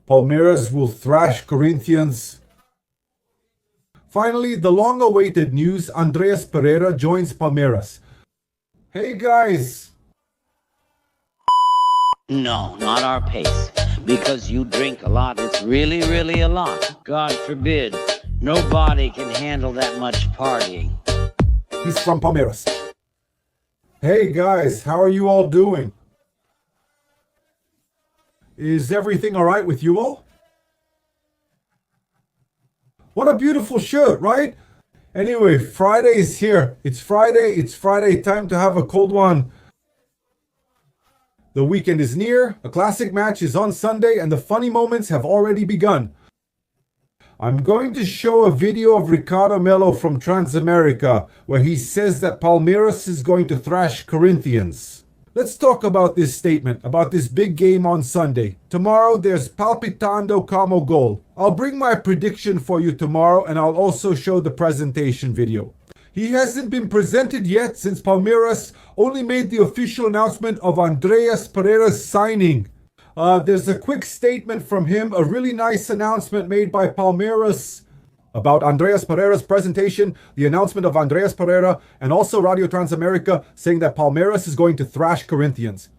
Palmeiras will thrash Corinthians. Finally, the long-awaited news, Andreas Pereira joins Palmeiras. Hey guys! No, not our pace. Because you drink a lot. It's really, really a lot. God forbid. Nobody can handle that much partying. He's from Palmeiras. Hey guys, how are you all doing? Is everything alright with you all? What a beautiful shirt, right? Anyway, Friday is here. It's Friday. Time to have a cold one. The weekend is near, a classic match is on Sunday, and the funny moments have already begun. I'm going to show a video of Ricardo Mello from Transamerica, where he says that Palmeiras is going to thrash Corinthians. Let's talk about this statement, about this big game on Sunday. Tomorrow, there's Palpitando como Gol. I'll bring my prediction for you tomorrow, and I'll also show the presentation video. He hasn't been presented yet since Palmeiras only made the official announcement of Andreas Pereira's signing. There's a quick statement from him, a really nice announcement made by Palmeiras about Andreas Pereira's presentation, the announcement of Andreas Pereira, and also Radio Transamerica saying that Palmeiras is going to thrash Corinthians.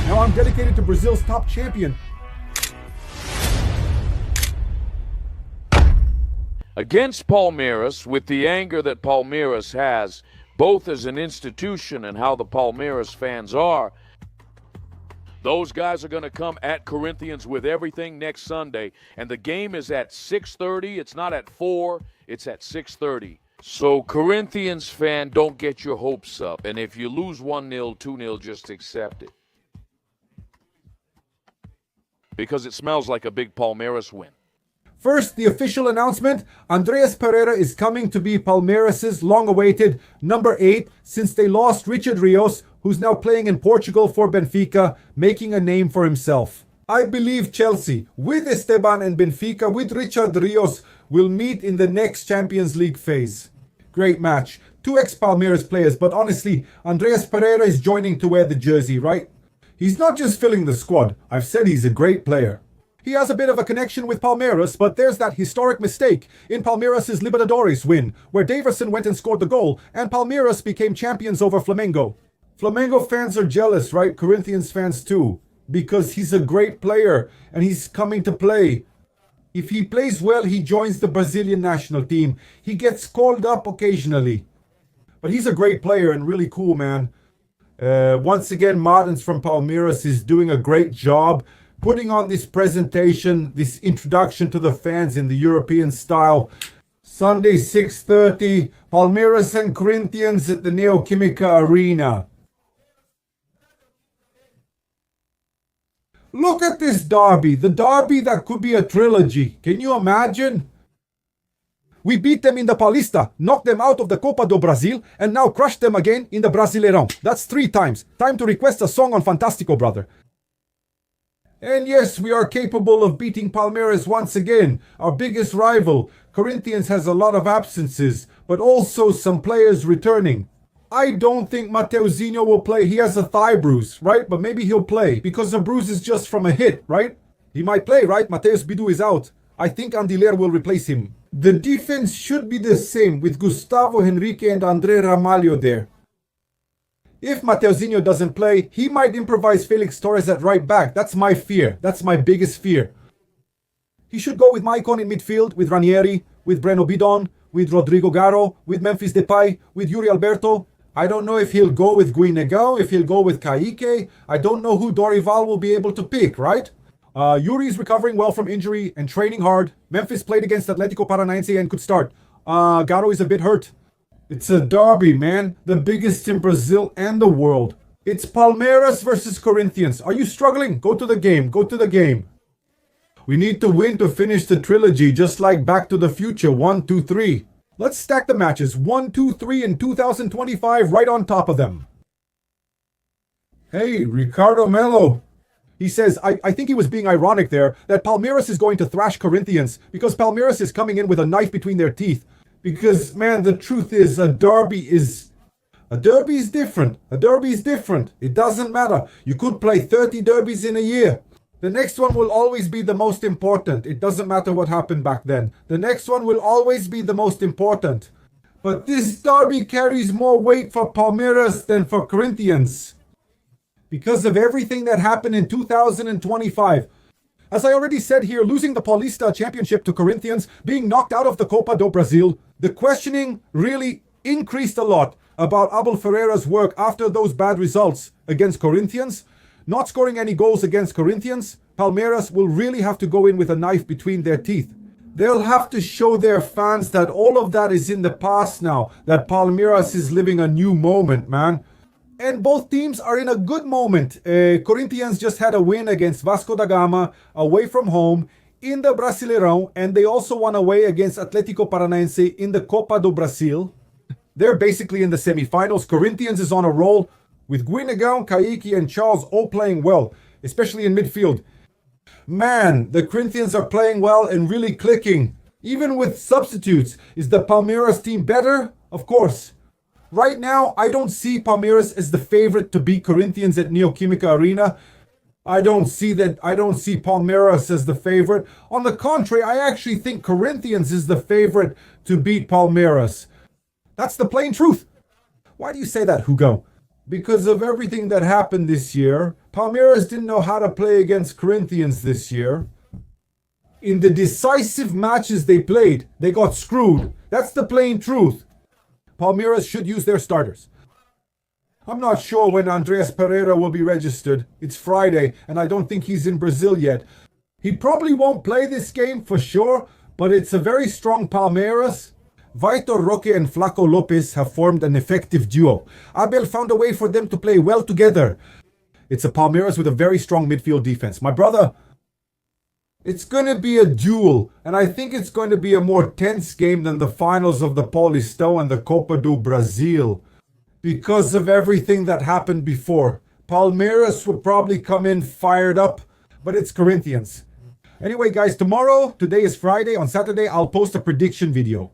Now I'm dedicated to Brazil's top champion. Against Palmeiras, with the anger that Palmeiras has, both as an institution and how the Palmeiras fans are, those guys are going to come at Corinthians with everything next Sunday. And the game is at 6:30. It's not at 4. It's at 6:30. So, Corinthians fan, don't get your hopes up. And if you lose 1-0, 2-0, just accept it. Because it smells like a big Palmeiras win. First, the official announcement, Andreas Pereira is coming to be Palmeiras' long-awaited number 8 since they lost Richard Rios, who's now playing in Portugal for Benfica, making a name for himself. I believe Chelsea, with Esteban and Benfica, with Richard Rios, will meet in the next Champions League phase. Great match. 2 ex-Palmeiras players, but honestly, Andreas Pereira is joining to wear the jersey, right? He's not just filling the squad. I've said he's a great player. He has a bit of a connection with Palmeiras, but there's that historic mistake in Palmeiras' Libertadores win, where Daverson went and scored the goal, and Palmeiras became champions over Flamengo. Flamengo fans are jealous, right? Corinthians fans too, because he's a great player, and he's coming to play. If he plays well, he joins the Brazilian national team. He gets called up occasionally. But he's a great player and really cool, man. Once again, Martins from Palmeiras is doing a great job putting on this presentation, this introduction to the fans in the European style. Sunday, 6:30, Palmeiras and Corinthians at the Neoquímica Arena. Look at this derby, the derby that could be a trilogy. Can you imagine? We beat them in the Paulista, knocked them out of the Copa do Brasil, and now crushed them again in the Brasileirão. That's 3 times. Time to request a song on Fantástico, brother. And yes, we are capable of beating Palmeiras once again, our biggest rival. Corinthians has a lot of absences, but also some players returning. I don't think Mateuzinho will play. He has a thigh bruise, right? But maybe he'll play, because the bruise is just from a hit, right? He might play, right? Mateus Bidu is out. I think Andiler will replace him. The defense should be the same, with Gustavo Henrique and André Ramalho there. If Mateuzinho doesn't play, he might improvise Felix Torres at right back. That's my fear. That's my biggest fear. He should go with Maicon in midfield, with Ranieri, with Breno Bidon, with Rodrigo Garo, with Memphis Depay, with Yuri Alberto. I don't know if he'll go with Guinegão, if he'll go with Kaique. I don't know who Dorival will be able to pick, right? Yuri is recovering well from injury and training hard. Memphis played against Atletico Paranaense and could start. Garo is a bit hurt. It's a derby, man. The biggest in Brazil and the world. It's Palmeiras versus Corinthians. Are you struggling? Go to the game. Go to the game. We need to win to finish the trilogy, just like Back to the Future 1, 2, 3. Let's stack the matches 1, 2, 3 in 2025 right on top of them. Hey, Ricardo Mello. He says, I think he was being ironic there, that Palmeiras is going to thrash Corinthians because Palmeiras is coming in with a knife between their teeth. Because, man, the truth is a derby is different. A derby is different. It doesn't matter. You could play 30 derbies in a year. The next one will always be the most important. It doesn't matter what happened back then. The next one will always be the most important. But this derby carries more weight for Palmeiras than for Corinthians, because of everything that happened in 2025. As I already said here, losing the Paulista Championship to Corinthians, being knocked out of the Copa do Brasil, the questioning really increased a lot about Abel Ferreira's work after those bad results against Corinthians. Not scoring any goals against Corinthians, Palmeiras will really have to go in with a knife between their teeth. They'll have to show their fans that all of that is in the past now, that Palmeiras is living a new moment, man. And both teams are in a good moment. Corinthians just had a win against Vasco da Gama away from home in the Brasileirão, and they also won away against Atlético Paranaense in the Copa do Brasil. They're basically in the semifinals. Corinthians is on a roll with Guinegão, Kaique, and Charles all playing well, especially in midfield. Man, the Corinthians are playing well and really clicking, even with substitutes. Is the Palmeiras team better? Of course. Right now, I don't see Palmeiras as the favorite to beat Corinthians at Neoquímica Arena. I don't see Palmeiras as the favorite. On the contrary, I actually think Corinthians is the favorite to beat Palmeiras. That's the plain truth. Why do you say that, Hugo? Because of everything that happened this year, Palmeiras didn't know how to play against Corinthians this year. In the decisive matches they played, they got screwed. That's the plain truth. Palmeiras should use their starters. I'm not sure when Andreas Pereira will be registered. It's Friday, and I don't think he's in Brazil yet. He probably won't play this game for sure, but it's a very strong Palmeiras. Vitor Roque and Flaco Lopez have formed an effective duo. Abel found a way for them to play well together. It's a Palmeiras with a very strong midfield defense. My brother, it's going to be a duel, and I think it's going to be a more tense game than the finals of the Paulistão and the Copa do Brasil, because of everything that happened before. Palmeiras will probably come in fired up, but it's Corinthians. Anyway, guys, today is Friday. On Saturday, I'll post a prediction video.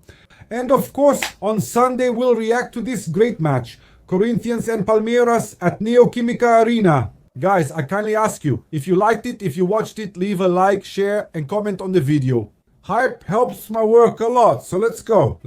And of course, on Sunday, we'll react to this great match, Corinthians and Palmeiras at Neoquímica Arena. Guys, I kindly ask you, if you liked it, if you watched it, leave a like, share, and comment on the video. Hype helps my work a lot, so let's go.